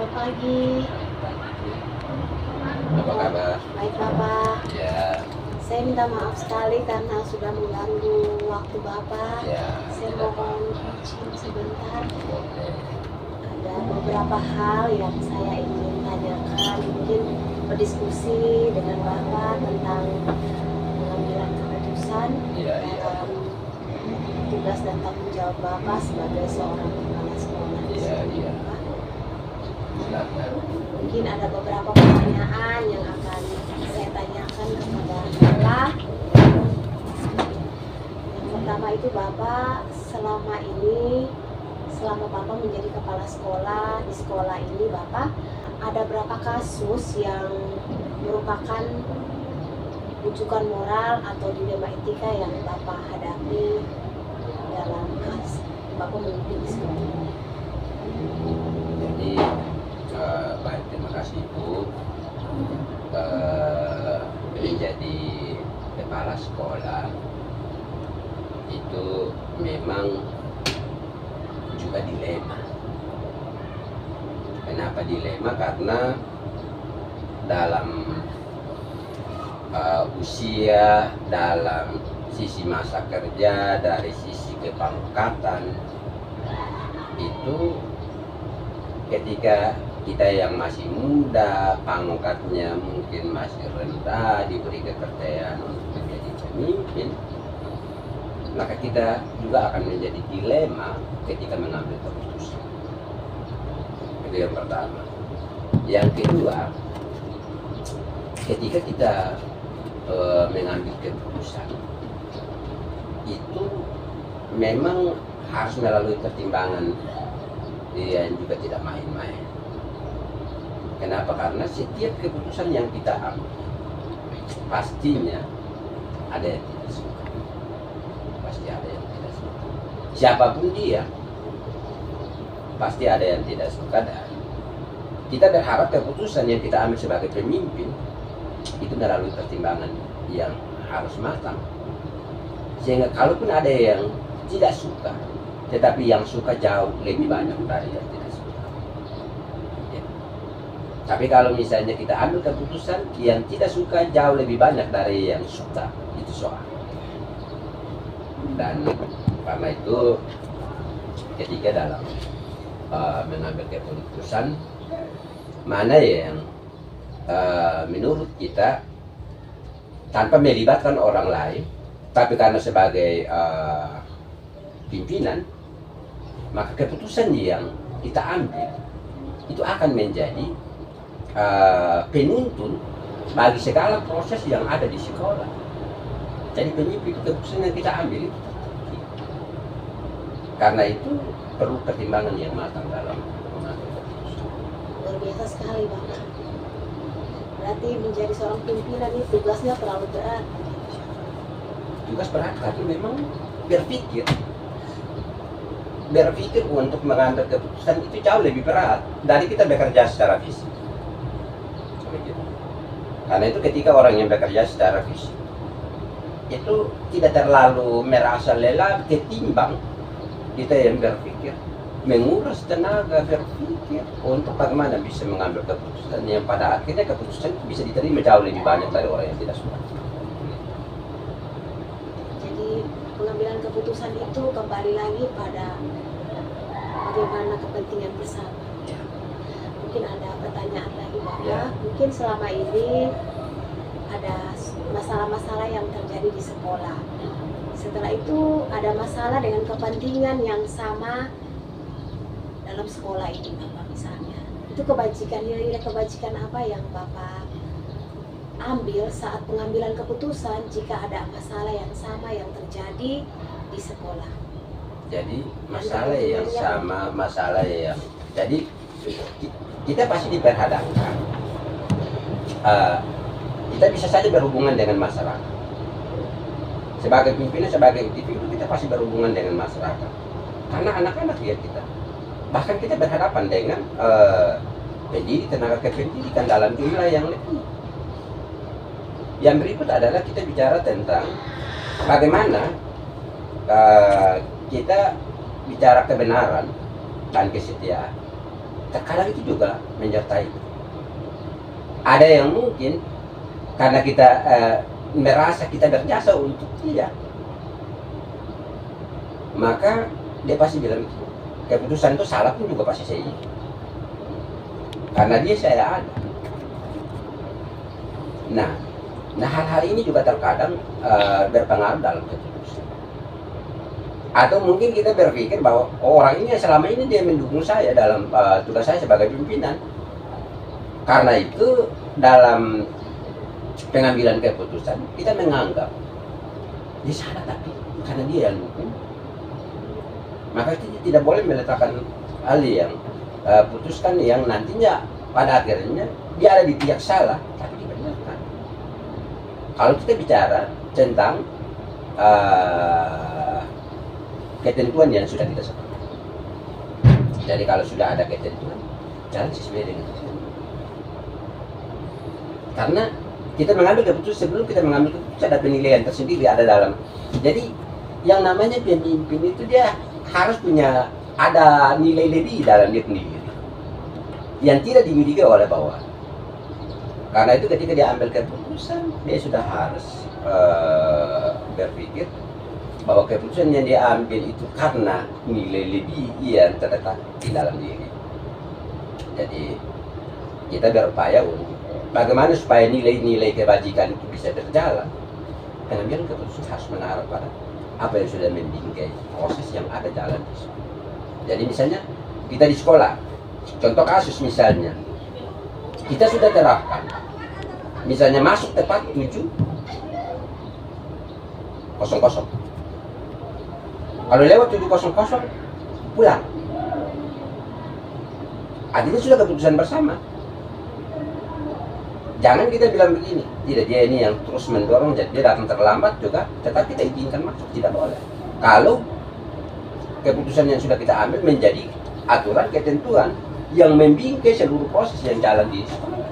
Selamat pagi. Apa kabar? Baik Bapak. Ya, Saya minta maaf sekali karena sudah mengganggu waktu Bapak. ya, Saya tidak mohon izin sebentar. boleh. Ada beberapa hal yang saya ingin tanyakan, mungkin berdiskusi dengan Bapak tentang pengambilan keputusan Iya, iya. dalam tugas dan tanggung jawab Bapak sebagai seorang kepala sekolah di Iya, sini, iya. Bapak. Silakan. Mungkin ada beberapa pertanyaan yang akan saya tanyakan kepada Bapak. Yang pertama itu Bapak, selama Bapak menjadi kepala sekolah di sekolah ini, Bapak, ada berapa kasus yang merupakan rujukan moral atau dilema etika yang Bapak hadapi dalam kasus Bapak memimpin di sekolah ini? Jadi, baik, terima kasih Ibu. Menjadi kepala sekolah itu memang juga dilema. Kenapa dilema? Karena dalam usia, dalam sisi masa kerja, dari sisi kepangkatan, itu ketika kita yang masih muda, pangkatnya mungkin masih rendah, diberi kepercayaan untuk menjadi pemimpin, maka kita juga akan menjadi dilema ketika mengambil keputusan. Itu yang pertama. Yang kedua, ketika kita mengambil keputusan, itu memang harus melalui pertimbangan yang juga tidak main-main. Kenapa? Karena setiap keputusan yang kita ambil pastinya ada yang tidak suka. Pasti ada yang tidak suka. Siapapun dia, pasti ada yang tidak suka. Dan kita berharap keputusan yang kita ambil sebagai pemimpin itu melalui pertimbangan yang harus matang. Sehingga kalaupun ada yang tidak suka, tetapi yang suka jauh lebih banyak dari yang tidak suka. Ya. Tapi kalau misalnya kita ambil keputusan yang tidak suka jauh lebih banyak dari yang suka, itu soal. Dan karena itu ketika dalam mengambil keputusan, mana yang menurut kita tanpa melibatkan orang lain, tapi karena sebagai pimpinan, maka keputusan yang kita ambil itu akan menjadi penuntun bagi segala proses yang ada di sekolah. Jadi pemimpin itu keputusan yang kita ambil itu. Karena itu perlu pertimbangan yang matang dalam mengambil keputusan. Luar biasa sekali Bapak. Berarti menjadi seorang pimpinan ini tugasnya terlalu berat. Tugas berat, tapi memang berpikir untuk mengambil keputusan itu jauh lebih berat dari kita bekerja secara fisik. Karena itu ketika orang yang bekerja secara fisik itu tidak terlalu merasa lelah ketimbang kita yang berpikir, menguras tenaga berpikir untuk bagaimana bisa mengambil keputusan yang pada akhirnya keputusan itu bisa diterima jauh lebih banyak dari orang yang tidak suka. Jadi pengambilan keputusan itu kembali lagi pada bagaimana kepentingan bersama. Mungkin ada pertanyaan lagi Bapak. Ya. Mungkin selama ini ada masalah-masalah yang terjadi di sekolah. Setelah itu ada masalah dengan kepentingan yang sama dalam sekolah ini Bapak misalnya. Itu kebajikan, nilai kebajikan apa yang Bapak ambil saat pengambilan keputusan jika ada masalah yang sama yang terjadi di sekolah? Jadi masalah yang sama, masalah yang jadi kita pasti diperhadapkan. Kita bisa saja berhubungan dengan masyarakat. Sebagai pimpinan, sebagai individu kita pasti berhubungan dengan masyarakat. Karena anak-anak ya kita. Bahkan kita berhadapan dengan pendidik, tenaga kependidikan dalam jumlah yang lebih. Yang berikut adalah kita bicara tentang bagaimana kita bicara kebenaran dan kesetiaan. terkadang itu juga menyertai. Ada yang mungkin karena kita merasa kita berjasa untuk dia, maka dia pasti bilang itu keputusan itu salah pun juga pasti saya ingin. Karena dia saya ada. Nah hal-hal ini juga terkadang berpengaruh dalam keputusan. Atau mungkin kita berpikir bahwa orang ini selama ini dia mendukung saya dalam tugas saya sebagai pimpinan. Karena itu dalam pengambilan keputusan kita menganggap dia salah, tapi karena dia yang dukung, maka kita tidak boleh meletakkan hal yang putuskan yang nantinya pada akhirnya dia ada di pihak salah tapi dibenarkan. Kalau kita bicara tentang ketentuan yang sudah kita sepakati, jadi kalau sudah ada ketentuan jalan sesuai dengan itu. Karena kita mengambil keputusan, sebelum kita mengambil keputusan ada penilaian tersendiri ada dalam. Jadi yang namanya pemimpin itu dia harus punya ada nilai lebih dalam dia sendiri yang tidak dimiliki oleh bawahan. Karena itu ketika dia ambil keputusan dia sudah harus berpikir bahwa keputusan yang dia ambil itu karena nilai lebih yang terletak di dalam diri. Jadi kita berupaya untuk bagaimana supaya nilai-nilai kebajikan itu bisa berjalan. Pengambilan keputusan harus mengarah pada apa yang sudah membingkai proses yang ada jalan di situ. Jadi misalnya kita di sekolah, contoh kasus misalnya, kita sudah terapkan, misalnya masuk tepat 7.00, kalau lewat 7.00 pulang. Artinya sudah keputusan bersama. Jangan kita bilang begini, tidak dia ini yang terus mendorong, jadi dia datang terlambat juga, tetap kita izinkan masuk, tidak boleh. Kalau keputusan yang sudah kita ambil menjadi aturan ketentuan yang membingkai seluruh proses yang jalan di sekolah.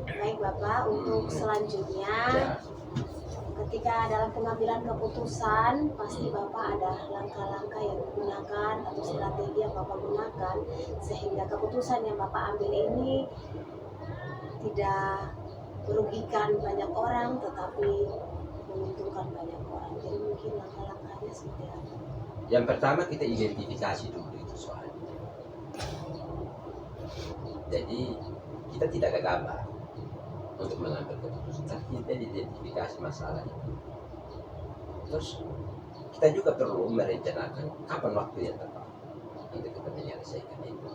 Baik Bapak, untuk selanjutnya ketika dalam pengambilan keputusan pasti Bapak ada langkah-langkah yang digunakan atau strategi yang Bapak gunakan sehingga keputusan yang Bapak ambil ini tidak merugikan banyak orang tetapi menguntungkan banyak orang. Jadi mungkin langkah-langkahnya seperti apa? Yang pertama kita identifikasi dulu itu soalnya. Jadi kita tidak gegabah untuk mengambil keputusan, tapi kita identifikasi masalah itu. Terus kita juga perlu merencanakan kapan waktu yang tepat untuk kita menyelesaikan itu.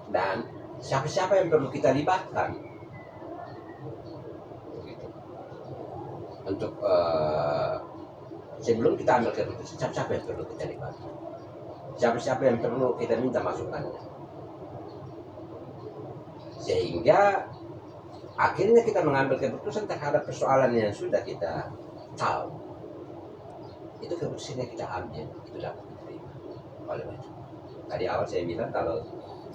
Dan siapa-siapa yang perlu kita libatkan begitu. Untuk sebelum kita ambil keputusan, siapa-siapa yang perlu kita libatkan, siapa-siapa yang perlu kita minta masukannya, sehingga akhirnya kita mengambil keputusan terhadap persoalan yang sudah kita tahu. Itu keputusan yang kita ambil itu dapat diterima oleh majelis. Tadi awal saya bilang kalau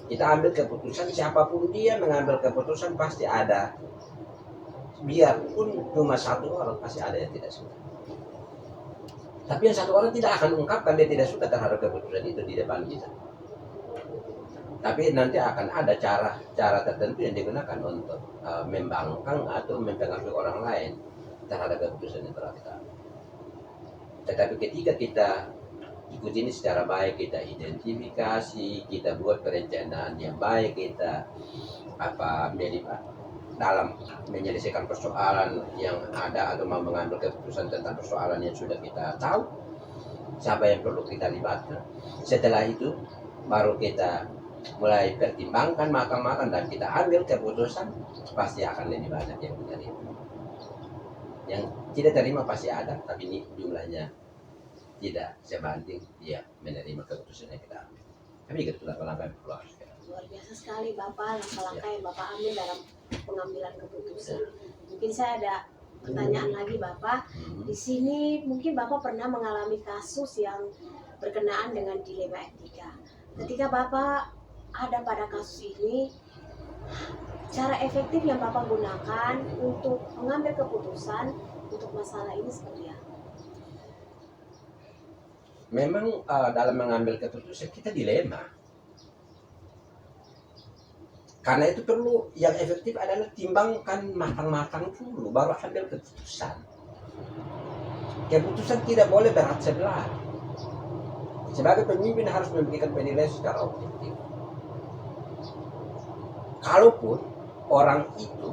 kita ambil keputusan, siapapun dia mengambil keputusan pasti ada, biarpun cuma satu orang pasti ada yang tidak suka. Tapi yang satu orang tidak akan ungkapkan dia tidak suka terhadap keputusan itu di depan kita. Tapi nanti akan ada cara tertentu yang digunakan untuk membangkang atau mempengaruhi orang lain terhadap keputusan yang telah kita ambil. Tetapi ketika kita ikuti ini secara baik, kita identifikasi, kita buat perencanaan yang baik, kita dalam menyelesaikan persoalan yang ada atau mau mengambil keputusan tentang persoalan yang sudah kita tahu, siapa yang perlu kita libatkan. Setelah itu baru kita mulai pertimbangkan matang-matang dan kita ambil keputusan, pasti akan lebih banyak yang menerima. Yang tidak terima pasti ada, tapi ini jumlahnya tidak sebanding dia menerima keputusan yang kita ambil. Tapi itu langkah-langkah yang perlu harus kita ambil. Luar biasa sekali Bapak langkah-langkah yang Bapak ambil dalam pengambilan keputusan. Mungkin saya ada pertanyaan lagi Bapak. Di sini mungkin Bapak pernah mengalami kasus yang berkenaan dengan dilema etika. Ketika Bapak ada pada kasus ini, cara efektif yang Bapak gunakan untuk mengambil keputusan untuk masalah ini seperti apa? Memang dalam mengambil keputusan kita dilema. Karena itu perlu yang efektif adalah timbangkan matang-matang dulu, baru ambil keputusan. Keputusan tidak boleh berat sebelah. Sebagai pemimpin harus memberikan penilaian secara objektif. Kalaupun orang itu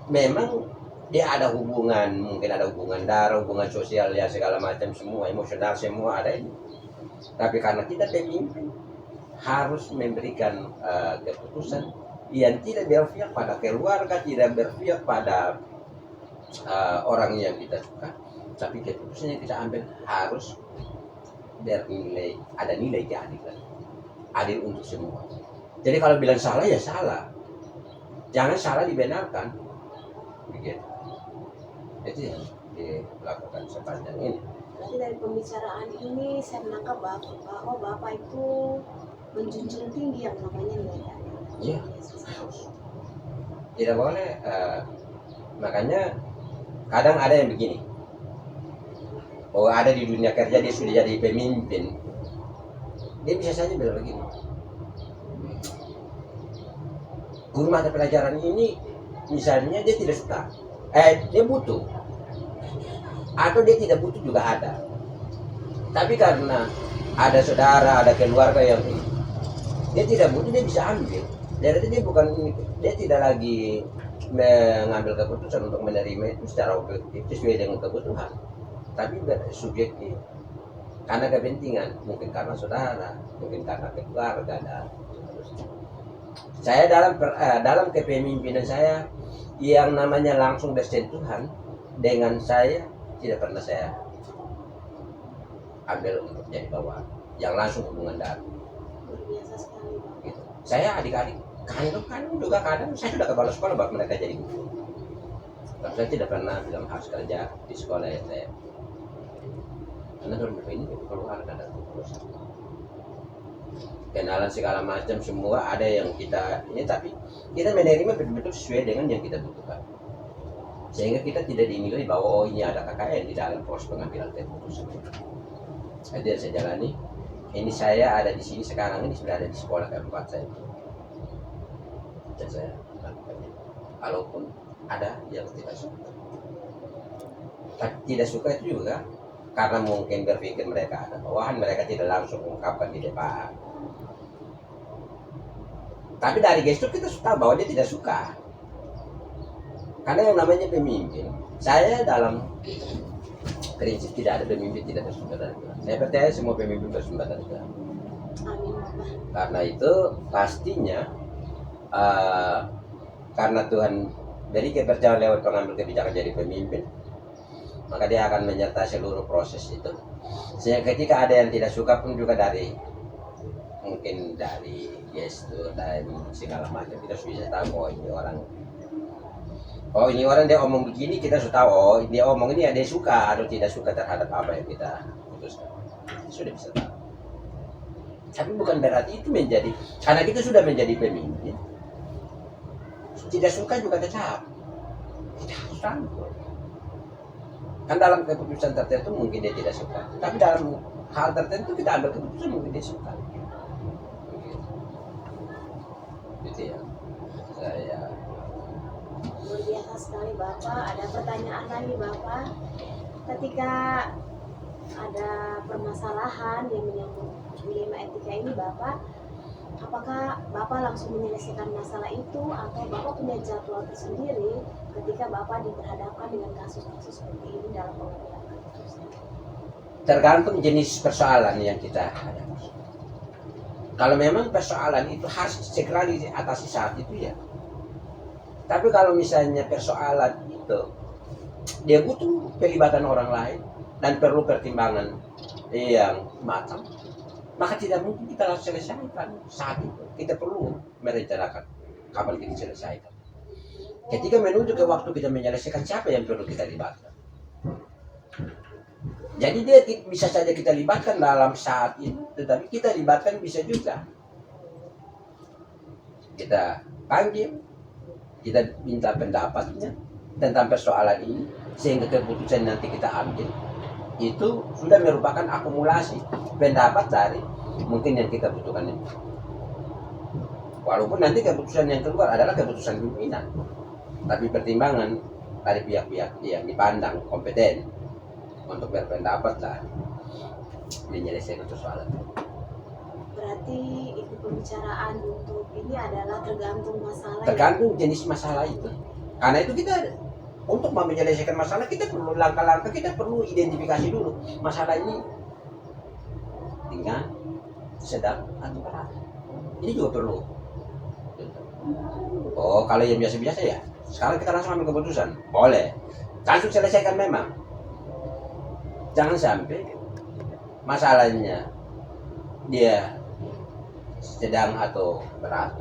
memang dia ada hubungan, mungkin ada hubungan darah, hubungan sosial, ya segala macam semua, emosional semua ada ini. Tapi karena kita pemimpin harus memberikan keputusan yang tidak berpihak pada keluarga, tidak berpihak pada orang yang kita suka, tapi keputusan yang kita ambil harus bernilai, ada nilai keadilan, adil untuk semua. Jadi kalau bilang salah ya salah, jangan salah dibenarkan, begitu. Itu yang dilakukan sepanjang ini. Berarti dari pembicaraan ini saya menangkap bahwa Bapak itu menjunjung tinggi yang namanya nilai keadilan. Iya, harus. Tidak boleh. Makanya kadang ada yang begini. Oh, ada di dunia kerja dia sudah jadi pemimpin. Dia bisa saja bilang begini. Guru mata pelajaran ini misalnya dia tidak suka. Dia butuh. Atau dia tidak butuh juga ada. Tapi karena ada saudara, ada keluarga yang dia tidak butuh, dia bisa ambil. Jadi dia tidak lagi mengambil keputusan untuk menerima itu secara objektif sesuai dengan kebutuhan, tapi subjektif karena kepentingan, mungkin karena saudara, mungkin karena keluarga dan seterusnya. Saya dalam kepemimpinan saya yang namanya langsung bersentuhan dengan saya tidak pernah saya ambil untuk jadi bawahan yang langsung hubungan darah. Luar biasa sekali, Bapak. Gitu. Saya adik-adik kan juga kadang saya sudah kepala sekolah buat mereka jadi guru. Tapi saya tidak pernah bilang harus kerja di sekolah ya saya. Karena dalam ini keluarga dan urusan. Kenalan segala macam semua ada yang kita ini, tapi kita menerima betul-betul sesuai dengan yang kita butuhkan. Sehingga kita tidak dinilai bahwa ini ada KKN di dalam proses pengambilan keputusan. Jadi yang saya jalani. Ini saya ada di sini sekarang, ini sudah ada di sekolah keempat saya. Dan saya lakukannya. Kalaupun ada yang tidak suka. Tapi tidak suka itu juga karena mungkin berpikir mereka ada bawahan, mereka tidak langsung mengungkapkan di depan. Tapi dari gestur kita suka bahwa dia tidak suka. Karena yang namanya pemimpin, saya dalam prinsip tidak ada pemimpin tidak bersumber dari Tuhan. Saya percaya semua pemimpin bersumber dari Tuhan. Amin, Bapak. Karena itu pastinya karena Tuhan beri kepercayaan lewat pengambil kebijakan jadi pemimpin, maka dia akan menyertai seluruh proses itu. Sehingga ketika ada yang tidak suka pun juga mungkin dari gestur dan segala macam kita bisa tahu ini orang dia omong begini, kita sudah tahu dia omong ini dia suka atau tidak suka terhadap apa yang kita putuskan. Sudah bisa tahu. Tapi bukan berarti itu menjadi, karena kita sudah menjadi pemimpin, tidak suka juga tetap kita harus rangkul. Kan dalam keputusan tertentu mungkin dia tidak suka, tapi dalam hal tertentu kita ambil keputusan mungkin dia suka. Gitu ya. Saya Luar biasa sekali, Bapak. Ada pertanyaan lagi, Bapak. Ketika ada permasalahan yang menyangkut dilema etika ini, Bapak, apakah Bapak langsung menyelesaikan masalah itu atau Bapak punya jadwal tersendiri ketika Bapak diperhadapkan dengan kasus-kasus seperti ini dalam pengambilan keputusan? tergantung jenis persoalan yang kita hadapi. Kalau memang persoalan itu harus segera diatasi saat itu ya. Tapi kalau misalnya persoalan itu dia butuh pelibatan orang lain dan perlu pertimbangan yang matang, maka tidak mungkin kita langsung selesaikan saat itu. Kita perlu merencanakan kapan kita selesaikan. Ketika menuju ke waktu kita menyelesaikan, siapa yang perlu kita libatkan. Jadi dia bisa saja kita libatkan dalam saat itu, tetapi kita libatkan bisa juga. Kita panggil, kita minta pendapatnya tentang persoalan ini, sehingga keputusan nanti kita ambil itu sudah merupakan akumulasi pendapat dari mungkin yang kita butuhkan itu. Walaupun nanti keputusan yang keluar adalah keputusan pimpinan, tapi pertimbangan dari pihak-pihak yang dipandang kompeten untuk berpendapat lah menyelesaikan persoalan. Berarti itu pembicaraan untuk ini adalah tergantung masalah. Tergantung jenis masalah itu. Karena itu kita untuk menyelesaikan masalah kita perlu langkah-langkah, kita perlu identifikasi dulu masalah ini ringan, sedang, atau berat. Ini juga perlu. Oh, kalau yang biasa-biasa ya, sekarang kita langsung ambil keputusan. Boleh. Langsung selesaikan memang. Jangan sampai masalahnya dia sedang atau berat,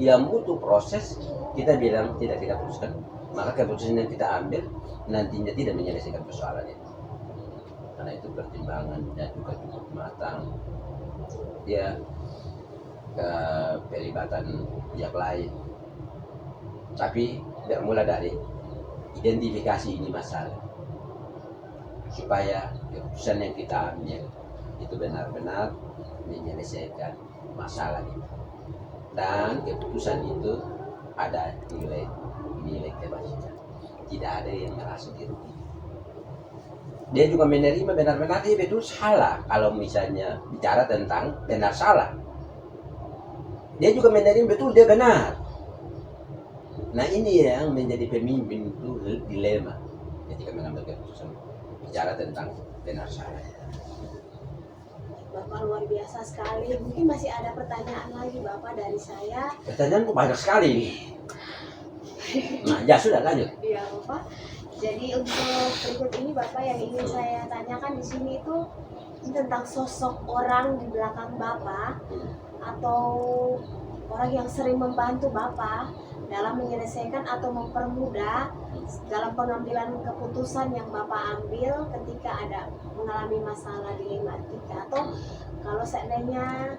yang butuh proses, kita bilang tidak putuskan, maka keputusan yang kita ambil nantinya tidak menyelesaikan persoalan itu. Karena itu pertimbangannya juga cukup matang, dia pelibatan pihak lain, tapi bermula dari identifikasi ini masalah, supaya keputusan yang kita ambil itu benar-benar menyelesaikan masalah itu, dan keputusan itu ada nilai kebaikan, tidak ada yang merasa dirugikan. Dia juga menerima benar-benar dia betul salah. Kalau misalnya bicara tentang benar salah, dia juga menerima betul dia benar. Nah, ini yang menjadi pemimpin itu dilema ketika mengambil keputusan bicara tentang benar salah. Bapak luar biasa sekali. Mungkin masih ada pertanyaan lagi Bapak dari saya. Pertanyaan kok banyak sekali nih. Nah, ya sudah lanjut. Iya Bapak. Jadi untuk berikut ini Bapak yang ingin saya tanyakan di sini itu tentang sosok orang di belakang Bapak atau orang yang sering membantu Bapak dalam menyelesaikan atau mempermudah dalam pengambilan keputusan yang Bapak ambil ketika ada mengalami masalah dilematika, atau kalau seandainya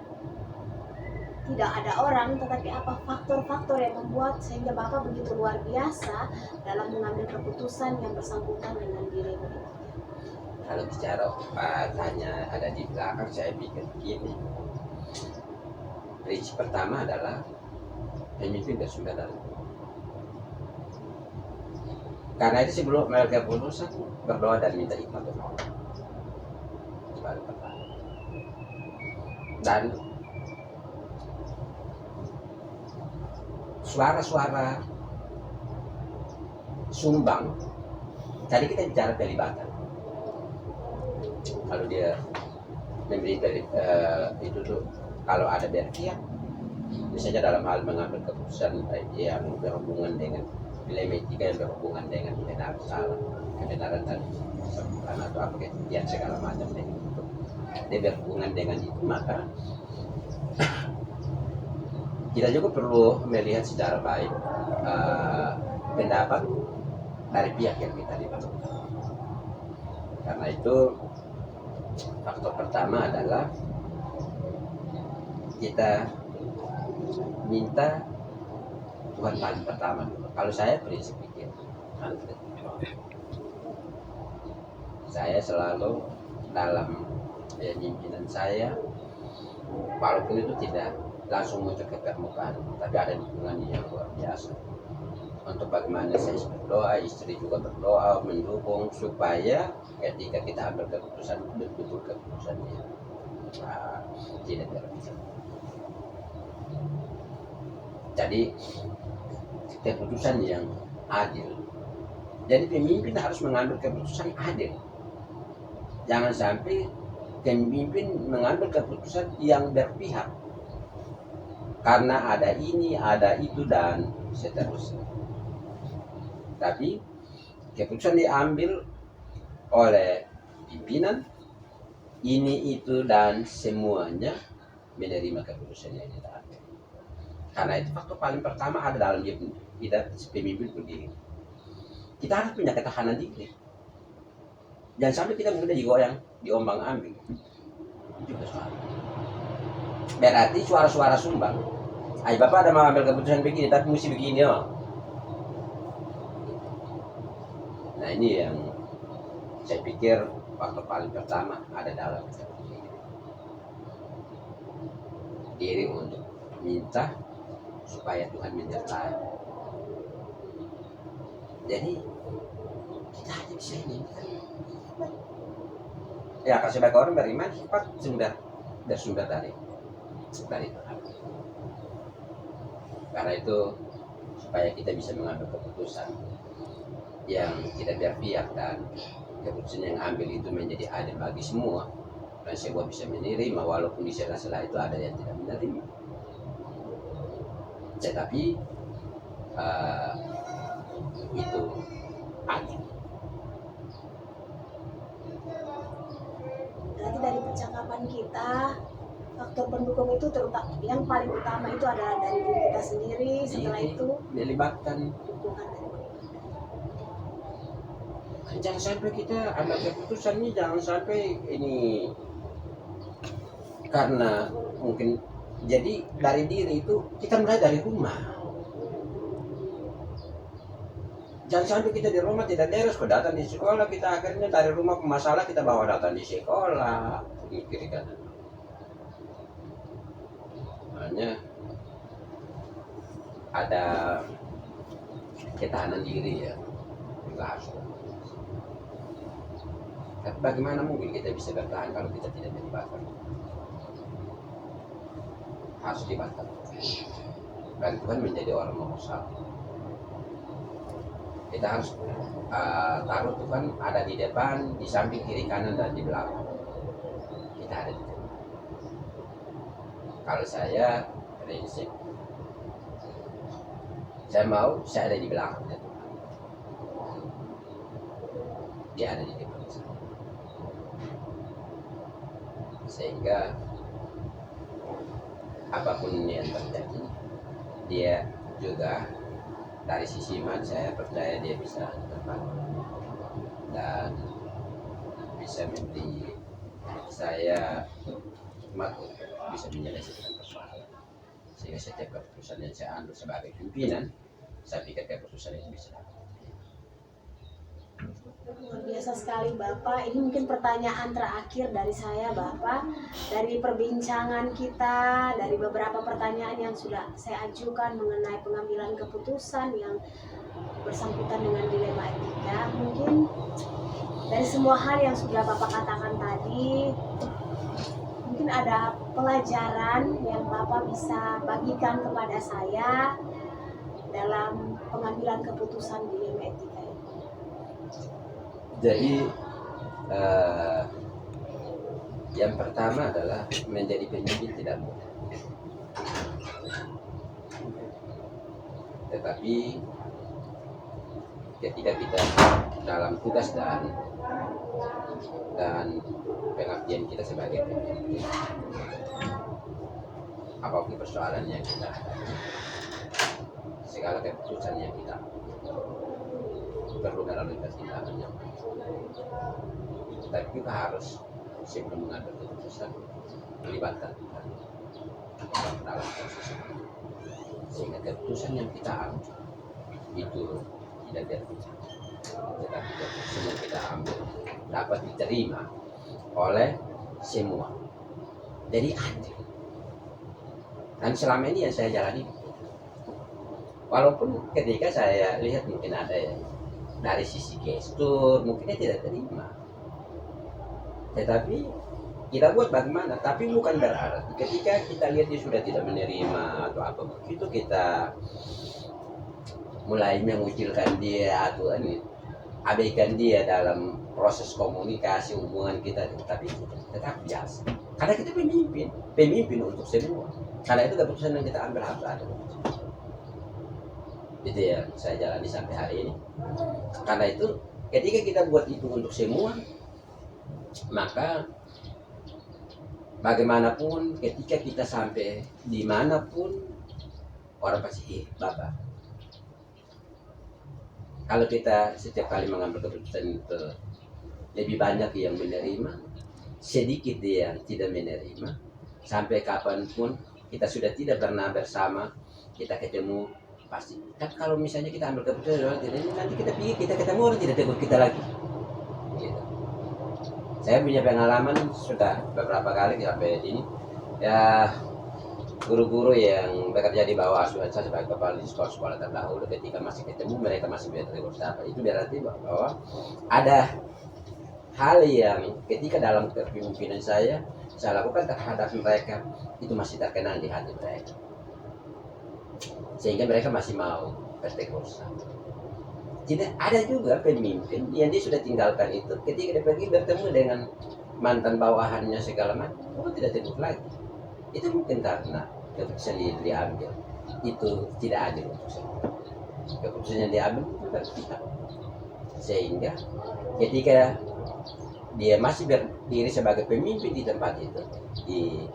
tidak ada orang, tetapi apa faktor-faktor yang membuat sehingga Bapak begitu luar biasa dalam mengambil keputusan yang bersangkutan dengan dilematika. Kalau bicara hanya ada di belakang, saya pikir begini. Prinsip pertama adalah pemimpin bersaudara. Karena itu sebelum mengambil keputusan berdoa dan minta hikmat dari Allah. Sebagai pertama. Dan suara-suara sumbang. Tadi kita bicara pelibatan. Kalau dia memberi itu tuh, kalau ada berpihak, misalnya dalam hal mengambil keputusan yang berhubungan dengan dilematika, yang berhubungan dengan benar salah, kebenaran dan kesempurnaan atau apa yang segala macam dengan itu, dia berhubungan dengan itu, maka kita juga perlu melihat secara baik pendapat dari pihak yang kita libatkan. Karena itu faktor pertama adalah kita minta Tuhan paling pertama dulu. Kalau saya prinsip pikir, saya selalu dalam pimpinan saya, walaupun itu tidak langsung muncul ke permukaan, tapi ada dukungan yang luar biasa. Untuk bagaimana saya berdoa, istri juga berdoa, mendukung supaya ketika kita ambil keputusan betul keputusan yang tidak berbeda. Jadi keputusan yang adil. Jadi pemimpin harus mengambil keputusan adil. Jangan sampai pemimpin mengambil keputusan yang berpihak. Karena ada ini, ada itu, dan seterusnya. Tapi keputusan diambil oleh pimpinan, ini, itu, dan semuanya menerima keputusan yang kita ambil. Karena itu faktor paling pertama ada dalam kita pemimpin berdiri. Kita harus punya ketahanan diri. Jangan sampai kita mudah digoyang, diombang ambing. Itu juga soal. Berarti suara-suara sumbang. Ayo Bapak ada mau ambil keputusan begini, tapi mesti begini oh. Nah ini yang saya pikir faktor paling pertama ada dalam diri untuk minta supaya Tuhan menyertai. Jadi kita hanya bisa ini. Ya, kalau sebagai orang beriman, sifat bersumber dari Tuhan. Karena itu supaya kita bisa mengambil keputusan yang tidak berpihak dan keputusan yang ambil itu menjadi adil bagi semua dan semua bisa menerima, walaupun di sela-sela itu ada yang tidak menerima. Tetapi itu adil. Berarti dari percakapan kita, faktor pendukung itu terutama yang paling utama itu adalah dari diri kita sendiri. Setelah itu dilibatkan. dukungan dari Jangan sampai kita ambil keputusan ini, jangan sampai ini karena mungkin jadi dari diri itu kita mulai dari rumah. Jangan sampai kita di rumah tidak beres, kok datang di sekolah kita akhirnya dari rumah masalah kita bawa datang di sekolah. Kiri kanan. Makanya ada ketahanan diri ya, juga harus. Tapi bagaimana mungkin kita bisa bertahan kalau kita tidak dilibatkan? Harus dilibatkan. Dan Tuhan menjadi orang nomor satu. Kita harus taruh Tuhan ada di depan, di samping, kiri, kanan, dan di belakang. Kita ada di depan. Kalau saya prinsip, saya mau saya ada di belakang. Dia ada di depan. Sehingga apapun yang terjadi, dia juga dari sisi iman saya percaya dia bisa terbantu dan bisa memberi saya hikmat untuk bisa menyelesaikan persoalan. Sehingga setiap keputusan yang saya ambil sebagai pimpinan, saya pikir keputusan itu bisa. Luar biasa sekali Bapak. Ini mungkin pertanyaan terakhir dari saya Bapak. Dari perbincangan kita, dari beberapa pertanyaan yang sudah saya ajukan mengenai pengambilan keputusan yang bersangkutan dengan dilema etika, mungkin dari semua hal yang sudah Bapak katakan tadi, mungkin ada pelajaran yang Bapak bisa bagikan kepada saya dalam pengambilan keputusan dilema etika ini. Jadi yang pertama adalah menjadi pemimpin tidak mudah. Tetapi ketika kita dalam tugas dan pengabdian kita sebagai pemimpin, apapun persoalan yang kita hadapi, segala keputusan yang kita perlu melalui pertimbangan yang baik. Tapi kita harus sebelum mengambil keputusan melibatkan Tuhan dalam proses itu, sehingga keputusan yang kita ambil itu tidak berbicara, tetapi keputusan yang kita ambil dapat diterima oleh semua. Jadi adil. Dan selama ini yang saya jalani, walaupun ketika saya lihat mungkin ada yang dari sisi gestur mungkin dia tidak terima, tetapi kita buat bagaimana. Tapi bukan berarti ketika kita lihat dia sudah tidak menerima atau apa begitu kita mulai mengucilkan dia atau abaikan dia dalam proses komunikasi hubungan kita. Tapi tetap biasa, karena kita pemimpin untuk semua. Karena itu keputusan yang kita ambil harus ada. Itu yang saya jalani sampai hari ini. Karena itu ketika kita buat itu untuk semua, maka bagaimanapun ketika kita sampai dimanapun orang pasti Bapak. Kalau kita setiap kali mengambil keputusan itu lebih banyak yang menerima, sedikit yang tidak menerima, sampai kapanpun kita sudah tidak pernah bersama, kita ketemu pasti. Kan kalau misalnya kita ambil keputusan orang tidak, nanti kita pikir kita ketemu orang tidak tegur kita lagi. Gitu. Saya punya pengalaman sudah beberapa kali sampai ini. Ya guru-guru yang bekerja di bawah asuhan saya sebagai kepala di sekolah-sekolah terdahulu, ketika masih ketemu mereka masih bertegur sapa, itu berarti bahwa ada hal yang ketika dalam kepemimpinan saya lakukan terhadap mereka itu masih terkenal di hati mereka, sehingga mereka masih mau bertegur sapa. Tidak ada juga pemimpin yang dia sudah tinggalkan itu, ketika dia pergi bertemu dengan mantan bawahannya segala macam, oh tidak tegur lagi. Itu mungkin karena keputusan yang diambil itu tidak adil untuk semua. Keputusan yang diambil itu berpihak, sehingga ketika dia masih berdiri sebagai pemimpin di tempat itu, di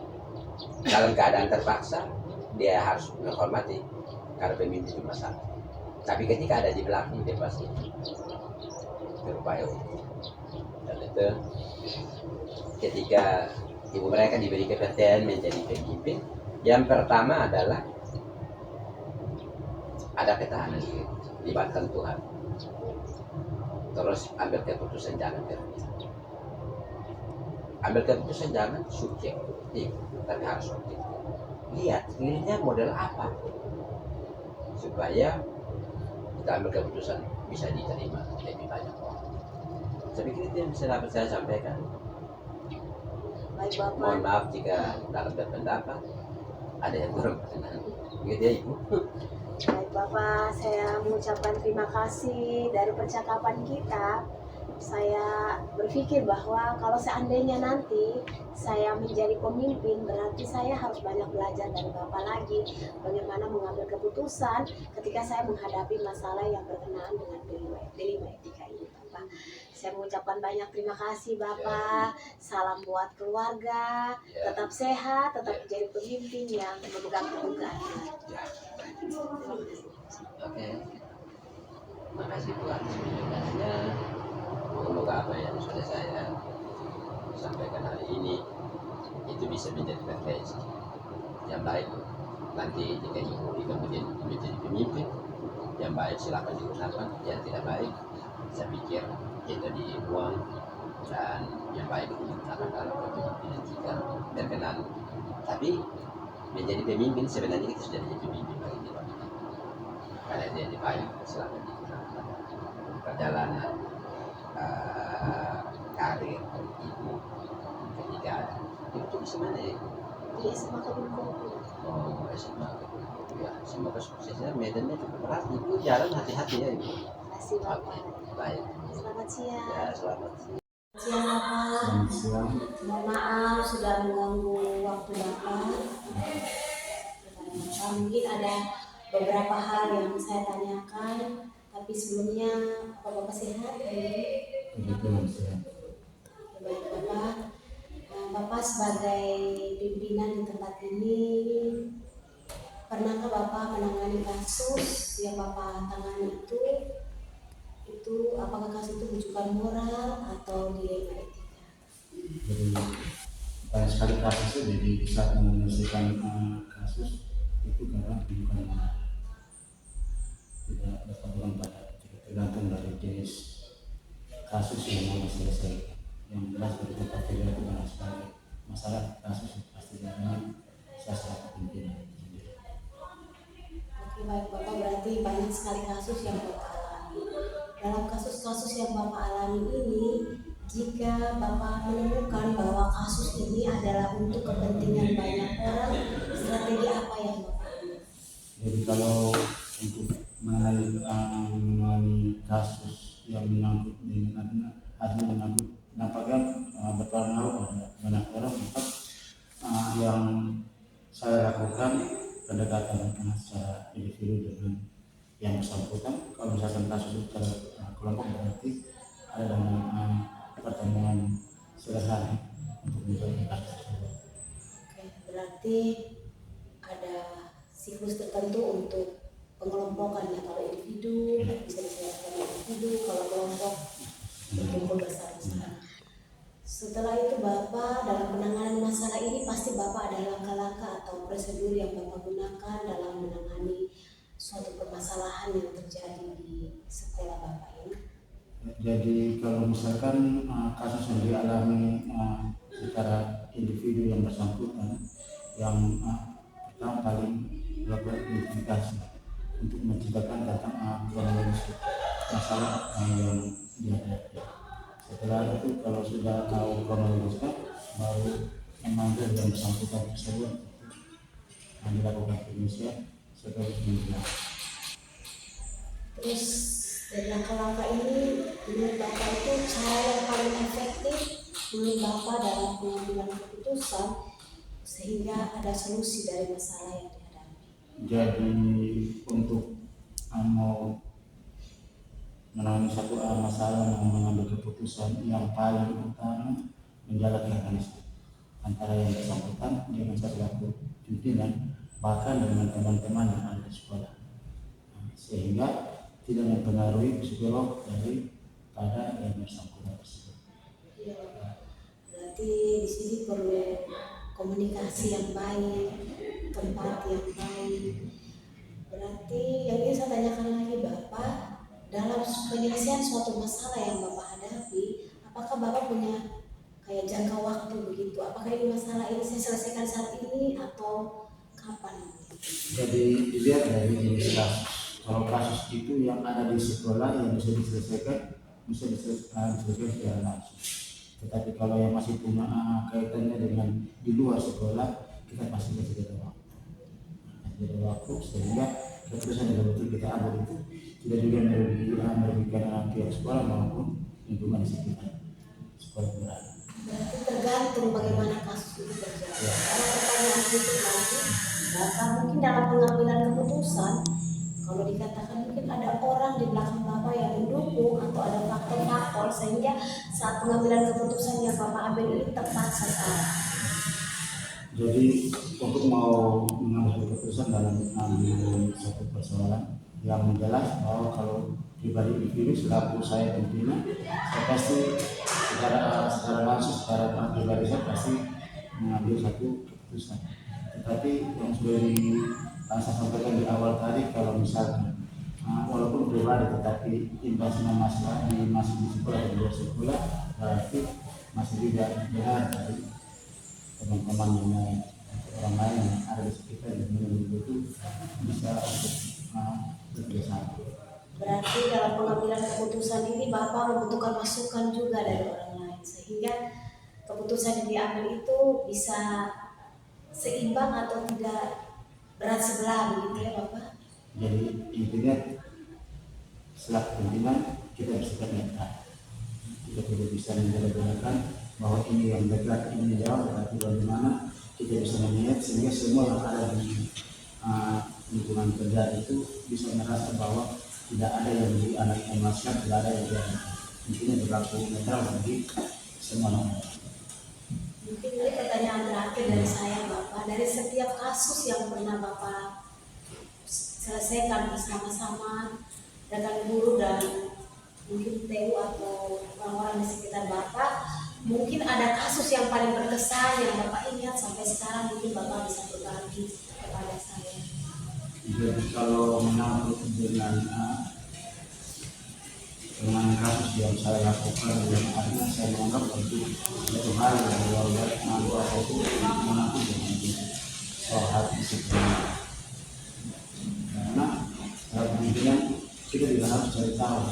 dalam keadaan terpaksa, dia harus menghormati karena pemimpin cuma satu. Tapi ketika ada di belakang, dia pasti berupaya untuk. Dan itu ketika ibu mereka diberi kepercayaan menjadi pemimpin, yang pertama adalah ada ketahanan diri, libatkan Tuhan, terus ambil keputusan jangan berpihak. Ambil keputusan jangan subjektif, tapi harus objektif. Lihat dirinya model apa, supaya kita ambil keputusan bisa diterima lebih banyak orang. Saya pikir itu yang bisa dapat saya sampaikan. Baik Bapak. Mohon maaf jika dalam berpendapat ada yang kurang berkenan. Begitu ya Ibu. Baik Bapak, saya mengucapkan terima kasih dari percakapan kita. Saya berpikir bahwa kalau seandainya nanti saya menjadi pemimpin, berarti saya harus banyak belajar dari Bapak lagi bagaimana mengambil keputusan ketika saya menghadapi masalah yang berkenaan dengan dilema etika ini Bapak. Saya mengucapkan banyak terima kasih Bapak. Salam buat keluarga, tetap sehat, tetap menjadi pemimpin yang memegang teguh keadilan. Oke. Terima kasih Bu atas penjelasannya. Semoga apa yang sudah saya sampaikan hari ini itu bisa menjadi referensi yang baik. Nanti jika Ibu kemudian menjadi pemimpin yang baik, silakan digunakan. Yang tidak baik, saya pikir kita dibuang, dan yang baik digunakan dalam kepemimpinan jika berkenan. Tapi menjadi pemimpin sebenarnya kita sudah menjadi pemimpin bagi diri kita, karena dia dibayar, silakan digunakan perjalanan karir Ibu ketika ada. Itu di mana ya? Di SMA Kebun Oh, SMA Kebun ya. Semoga suksesnya. Medannya cukup berat Ibu, jalan hati-hati ya Ibu. Terima kasih Bapak. Baik. Selamat siang. Ya, selamat siang. Siang Bapak. Mohon maaf sudah mengganggu waktu Bapak. Mungkin ada beberapa hal yang saya tanyakan, tapi sebelumnya Bapak sehat? Baik Bapak. Bapak sebagai pimpinan di tempat ini, pernahkah Bapak menangani kasus yang Bapak tangani itu apakah kasus itu rujukan moral atau dilema etika? Jadi banyak sekali kasus itu, jadi saat menyelesaikan kasus itu karena bukan tidak dapat orang pada, tergantung dari jenis kasus yang mau diselesaikan. Yang jelas dari tempat kerja itu banyak sekali masalah kasus pasti dengan saya selaku pimpinan sendiri. Oke baik Bapak, berarti banyak sekali kasus yang Bapak alami. Dalam kasus-kasus yang Bapak alami ini, jika Bapak menemukan bahwa kasus ini adalah untuk kepentingan banyak orang, strategi apa yang Bapak ambil? Jadi kalau untuk menangani kasus yang menyangkut dengan adanya menyangkut nampaknya berpengaruh pada banyak orang, maka yang saya lakukan pendekatan secara individu dengan yang bersangkutan. Kalau misalkan kasus secara kelompok, berarti ada dengan pertemuan sederhana untuk menyelesaikan kasus tersebut. Oke, berarti ada siklus tertentu untuk pengelompokannya. Kalau individu bisa diselesaikan individu, kalau kelompok berkumpul bersama-sama. Setelah itu Bapak dalam penanganan masalah ini pasti Bapak ada langkah-langkah atau prosedur yang Bapak gunakan dalam menangani suatu permasalahan yang terjadi di sekolah Bapak ini. Jadi kalau misalkan kasus yang dialami secara individu yang bersangkutan, yang yang paling melakukan identifikasi untuk menceritakan tentang kronologis masalah yang dihadapi. Setelah itu kalau sudah tahu kronologisnya, baru memanggil yang bersangkutan tersebut dilakukan penelitian sebagai penelitian. Terus dari langkah-langkah ini menurut Bapak itu cara yang paling efektif menurut Bapak dalam pengambilan keputusan sehingga ada solusi dari masalah yang dihadapi. Jadi untuk mau menangani satu masalah, mengambil keputusan yang paling utama menjaga mekanisme antara yang bersangkutan dengan satu pimpinan, bahkan dengan teman-teman yang ada di sekolah, sehingga tidak mempengaruhi psikolog daripada yang bersangkutan tersebut. Ya, berarti di sini perlu komunikasi yang baik, tempat yang baik. Berarti yang ingin saya tanyakan lagi Bapak, dalam penyelesaian suatu masalah yang Bapak hadapi, apakah Bapak punya kayak jangka waktu begitu? Apakah ini masalah ini saya selesaikan saat ini atau kapan? Jadi dilihat dari jenis kasus. Kalau kasus itu yang ada di sekolah yang bisa diselesaikan, bisa diselesaikan secara langsung. Tetapi kalau yang masih punya kaitannya dengan di luar sekolah, kita pasti kasih jeda waktu. Jeda waktu sehingga keputusan yang betul kita ambil itu tidak juga merugikan pihak sekolah maupun lingkungan sekitar sekolah berada. Berarti tergantung bagaimana kasus itu terjadi. Kalau pertanyaan itu lagi, Bapak mungkin dalam pengambilan keputusan, kalau dikatakan mungkin ada orang di belakang Bapak yang mendukung atau ada faktor-faktor sehingga saat pengambilan keputusan yang Bapak ambil ini tepat sasaran. Jadi untuk mau mengambil keputusan dalam mengambil satu persoalan yang jelas bahwa kalau pribadi individu selaku saya pimpinan, saya pasti secara langsung secara pribadi saya pasti mengambil satu keputusan. Tetapi yang sudah saya sampaikan di awal tadi, kalau misalkan walaupun pribadi tetapi imbasnya masih di sekolah dan di luar sekolah, berarti masih tidak benar dari teman-teman yang lain, orang lain yang ada di sekitar dan itu bisa untuk bekerjasama. Berarti dalam pengambilan keputusan ini Bapak membutuhkan masukan juga dari orang lain sehingga keputusan yang diambil itu bisa seimbang atau tidak berat sebelah begitu ya Bapak? Jadi intinya selaku pimpinan kita bersikap netral. Kita tidak bisa membeda-bedakan bahwa ini yang dekat, ini jauh, tetapi bagaimana kita bisa melihat sehingga semua yang ada di lingkungan kerja itu bisa merasa bahwa tidak ada yang dianaliskan, tidak ada yang intinya berlaku netral bagi semua orang. Mungkin ini pertanyaan terakhir dari saya Bapak, dari setiap kasus yang pernah Bapak selesaikan bersama-sama dengan guru dan mungkin TU atau orang-orang di sekitar Bapak, mungkin ada kasus yang paling berkesan yang Bapak ingat sampai sekarang, mungkin Bapak bisa berbagi kepada saya. Jadi kalau menangkap dengan kasus yang saya lakukan, yang artinya saya menganggap itu satu hal yang luar biasa, menganggap itu menangkap dengan soal hati sebenarnya. Karena kemudian kita juga harus cari tahu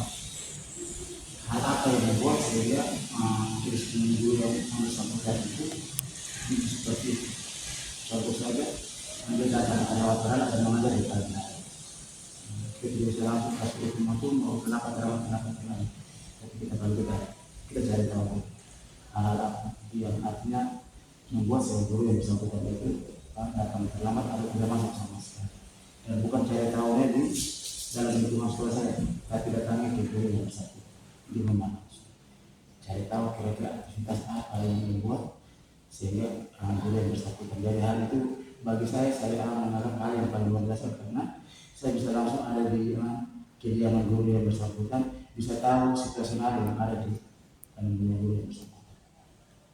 hal apa yang membuat sehingga peristiwa yang bersangkutan itu seperti itu. Contoh saja, dia datang ke lapangan dan mengajar di pagi. Kita bisa langsung kasih hukum itu mau kenapa terawat. Tapi kita cari tahu hal apa yang artinya membuat seorang guru yang bersangkutan itu datang terlambat atau tidak masuk sama sekali. Dan bukan cari tahunya di dalam lingkungan sekolah saya, tapi datangnya ke guru yang bersangkutan di mana. Cari tahu kira-kira aktivitas apa yang membuat sehingga guru yang bersangkutan. Jadi hal itu bagi saya menganggap hal yang paling luar biasa karena saya bisa langsung ada di kediaman guru yang bersangkutan, bisa tahu situasional yang ada di guru yang bersangkutan.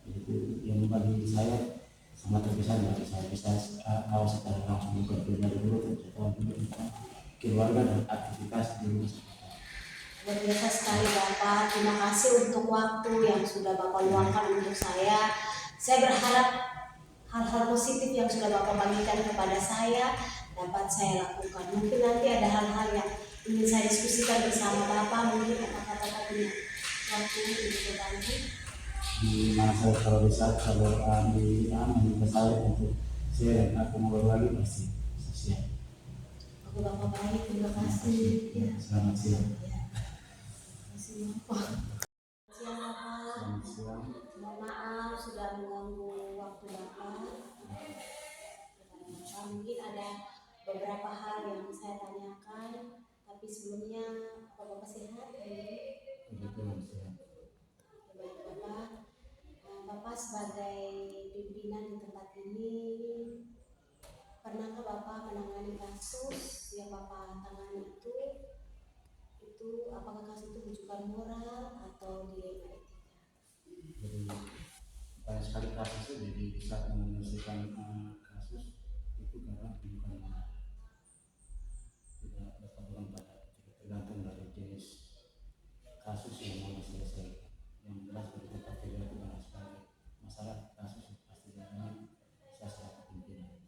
Itu yang bagi saya sangat terkesan, bagi saya bisa tahu secara langsung bukan pribadi guru, tapi tahu juga tentang keluarga dan aktivitas di rumah. Luar biasa sekali Bapak, terima kasih untuk waktu yang sudah Bapak luangkan untuk saya. Saya berharap hal-hal positif yang sudah Bapak bagikan kepada saya dapat saya lakukan. Mungkin nanti ada hal-hal yang ingin saya diskusikan bersama Bapak, mungkin apakah Bapak punya waktu untuk berbagi? Di mana saya kalau bisa kalau minta saya untuk share dan aku mau berbagi pasti siap. Oke Bapak, baik, terima kasih. Ya. Selamat siang. Ya. Terima kasih Bapak. Siang Bapak. Selamat siang. Mohon maaf sudah mengganggu waktu Bapak. Mungkin ada beberapa hal yang saya tanyakan, tapi sebelumnya apa Bapak sehat? Baik Bapak. Bapak sebagai pimpinan di tempat ini, pernahkah Bapak menangani kasus yang Bapak tangani itu apakah kasus itu rujukan moral atau dilema etika? Jadi banyak sekali kasus itu jadi saat menyelesaikan kasus itu karena bukan tidak dapat orang pada tergantung dari jenis kasus yang mau diselesaikan. Yang jelas dari tempat kerja itu banyak sekali masalah kasus pasti dengan saya selaku pimpinan.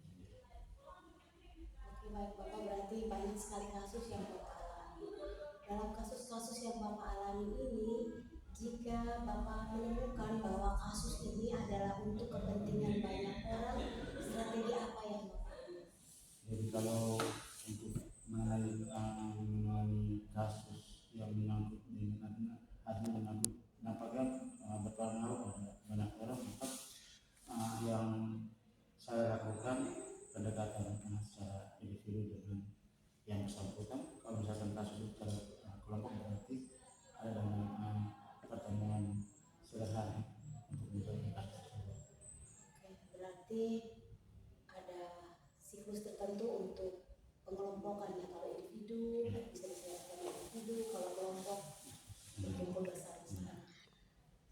Oke baik Bapak, berarti banyak sekali kasus yang Bapak alami. Dalam kasus-kasus yang Bapak alami ini, jika Bapak menemukan bahwa kasus ini adalah untuk kepentingan banyak orang, strategi apa yang Bapak ambil? Jadi kalau untuk menangani kasus yang menyangkut dengan menyangkut nampaknya berpengaruh pada banyak orang, maka yang saya lakukan pendekatan secara individu dengan yang bersangkutan. Kalau misalkan kasus itu secara kelompok berarti ada dengan pertemuan sederhana untuk menyelesaikan kasus tersebut. Oke, berarti ada siklus tertentu untuk pengelompokannya. Kalau individu bisa diselesaikan individu, kalau kelompok berkumpul bersama-sama.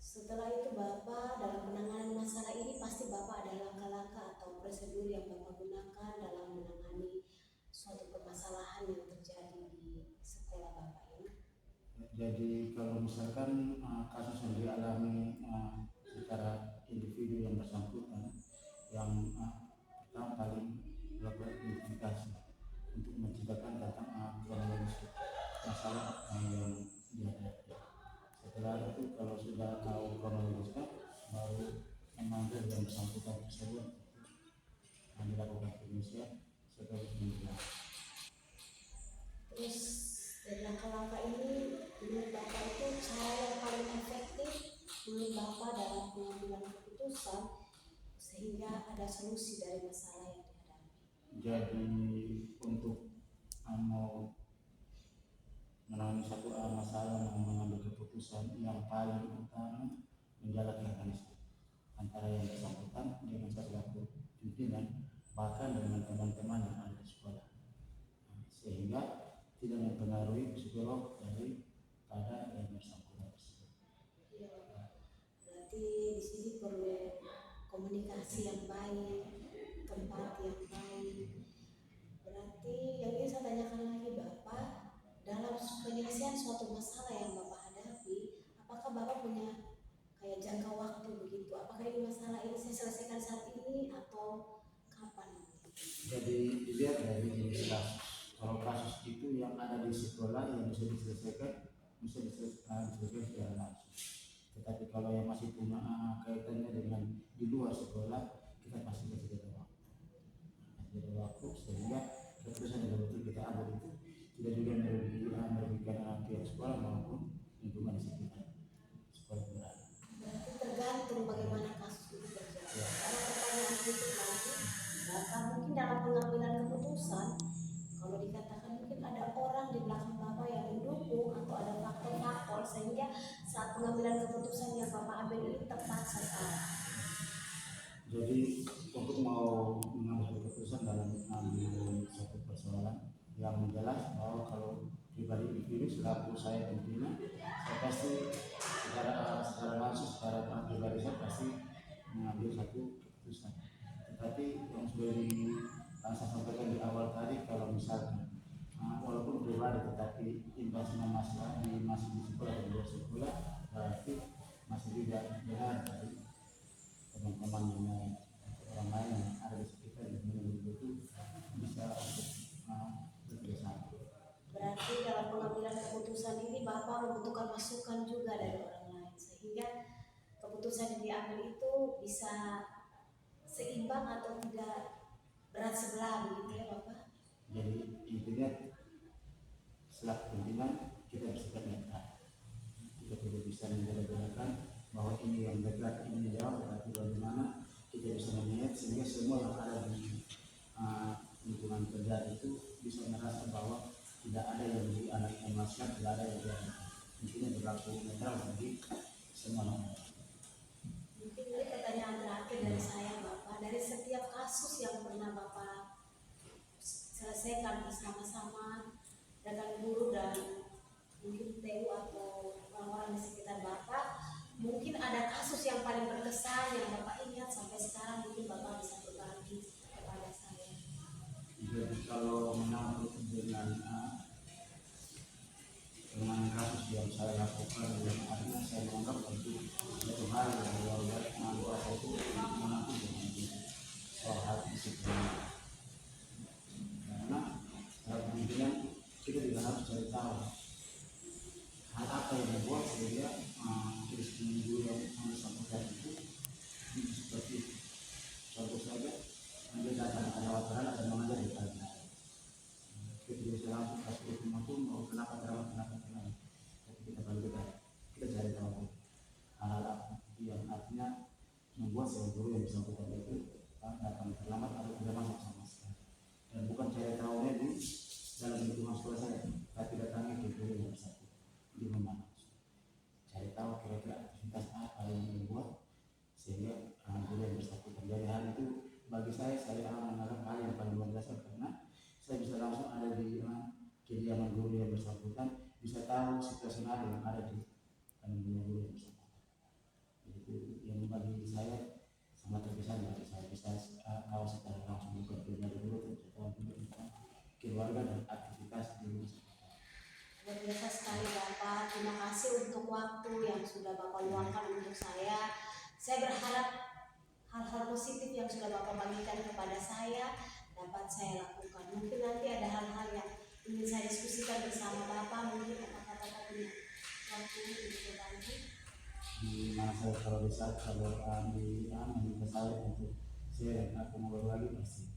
Setelah itu Bapak dalam penanganan masalah ini pasti Bapak ada langkah-langkah atau prosedur yang Bapak gunakan dalam menangani suatu permasalahan yang terjadi di sekolah Bapak ini. Jadi kalau misalkan kasus yang dialami secara individu yang bersangkutan, yang pertama kali melakukan identifikasi untuk menceritakan tentang kronologis masalah yang dihadapi. Setelah itu kalau sudah tahu kronologisnya, baru memanggil yang bersangkutan tersebut dilakukan penelitian sebagai penelitian. Terus dari langkah-langkah ini menurut Bapak itu cara yang paling efektif menurut Bapak dalam pengambilan keputusan sehingga ada solusi dari masalah yang dihadapi. Jadi untuk mau menangani satu masalah, mengambil keputusan yang paling utama menjaga mekanisme antara yang bersangkutan dengan saya selaku pimpinan, bahkan dengan teman-teman yang ada di sekolah, sehingga tidak mempengaruhi psikolog daripada yang bersangkutan tersebut. Iya Bapak. Berarti di sini perlu komunikasi yang baik, tempat yang baik. Berarti yang ingin saya tanyakan lagi Bapak, dalam penyelesaian suatu masalah yang Bapak hadapi, apakah Bapak punya kayak jangka waktu begitu? Apakah ini masalah ini saya selesaikan saat ini atau kapan? Jadi dilihat dari jenis kasus. Kalau kasus itu yang ada di sekolah yang bisa diselesaikan, bisa diselesaikan secara langsung. Tetapi kalau yang masih punya kaitannya dengan di luar sekolah, kita pasti kasih jeda waktu. Jeda waktu sehingga keputusan yang betul kita ambil itu tidak juga merugikan pihak sekolah maupun lingkungan sekitar sekolah berada. Berarti tergantung bagaimana kasus itu terjadi. Karena pertanyaan itu lagi, Bapak mungkin dalam pengambilan keputusan, kalau dikatakan mungkin ada orang di belakang Bapak yang mendukung atau ada faktor-faktor sehingga saat pengambilan keputusan yang Bapak ambil ini tepat sasaran. Jadi untuk mau mengambil keputusan dalam mengambil satu persoalan yang jelas bahwa kalau pribadi individu selaku saya pimpinan, saya pasti secara langsung secara pribadi saya pasti mengambil satu keputusan. Tetapi yang sudah saya sampaikan di awal tadi, kalau misalkan walaupun pribadi tetapi imbasnya masih di sekolah dan di luar sekolah, berarti masih tidak benar dari teman-teman yang lain, orang lain Bapak membutuhkan masukan juga dari orang lain, sehingga keputusan yang diambil itu bisa seimbang atau tidak berat sebelah, begitu ya Bapak. Jadi intinya selaku pimpinan kita bersikap netral. Kita tidak bisa membeda-bedakan bahwa ini yang dekat, ini yang jauh, tetapi bagaimana kita bisa melihat sehingga semua yang ada di lingkungan kerja itu bisa merasa bahwa tidak ada yang dianakkan, tidak ada yang dianakkan. Intinya berlaku netral bagi semua orang. Mungkin ini pertanyaan terakhir dari saya Bapak, dari setiap kasus yang pernah Bapak selesaikan bersama-sama dengan guru dan mungkin TU atau orang-orang di sekitar Bapak, mungkin ada kasus yang paling berkesan yang Bapak ingat sampai sekarang, mungkin Bapak bisa berbagi kepada saya. Jadi kalau menangkap dengan kasus yang saya lakukan, yang artinya saya menganggap itu satu hal yang luar biasa itu menangkap dengan soal hal disiplin. Karena kemudian kita juga harus cari tahu hal apa yang membuat sehingga disiplin guru yang bersangkutan itu seperti itu. Contoh saja, dia datang ada wartawan dan mengajar di pelajaran. Kita bisa langsung kasih hukum itu mau kenapa terawat. Tapi kita balik kita cari tahu hal apa yang artinya membuat seorang guru yang bersangkutan itu datang terlambat atau tidak masuk sama sekali. Dan bukan cari tahunya di dalam lingkungan sekolah saya, tapi datangnya ke guru yang bersangkutan di mana. Cari tahu kira-kira aktivitas apa yang membuat sehingga guru yang bersangkutan. Dari hal itu bagi saya menganggap hal yang paling mendasar, karena saya bisa langsung ada di kediaman guru yang bersangkutan, bisa tahu situasional yang ada di guru yang bersangkutan. Itu yang bagi saya sangat terkesan, bagi saya bisa tahu secara langsung bukan pribadi guru, tetapi tentang keluarga dan aktivitas di rumah. Luar biasa sekali Bapak, terima kasih untuk waktu yang sudah Bapak luangkan untuk saya. Saya berharap hal-hal positif yang sudah Bapak bagikan kepada saya dapat saya lakukan. Mungkin nanti ada hal-hal yang ingin saya diskusikan bersama Bapak, mungkin kata-kata punya waktu untuk berbagi. Di mana saya kalau bisa kalau di meminta saya untuk saya aku mau berbagi pasti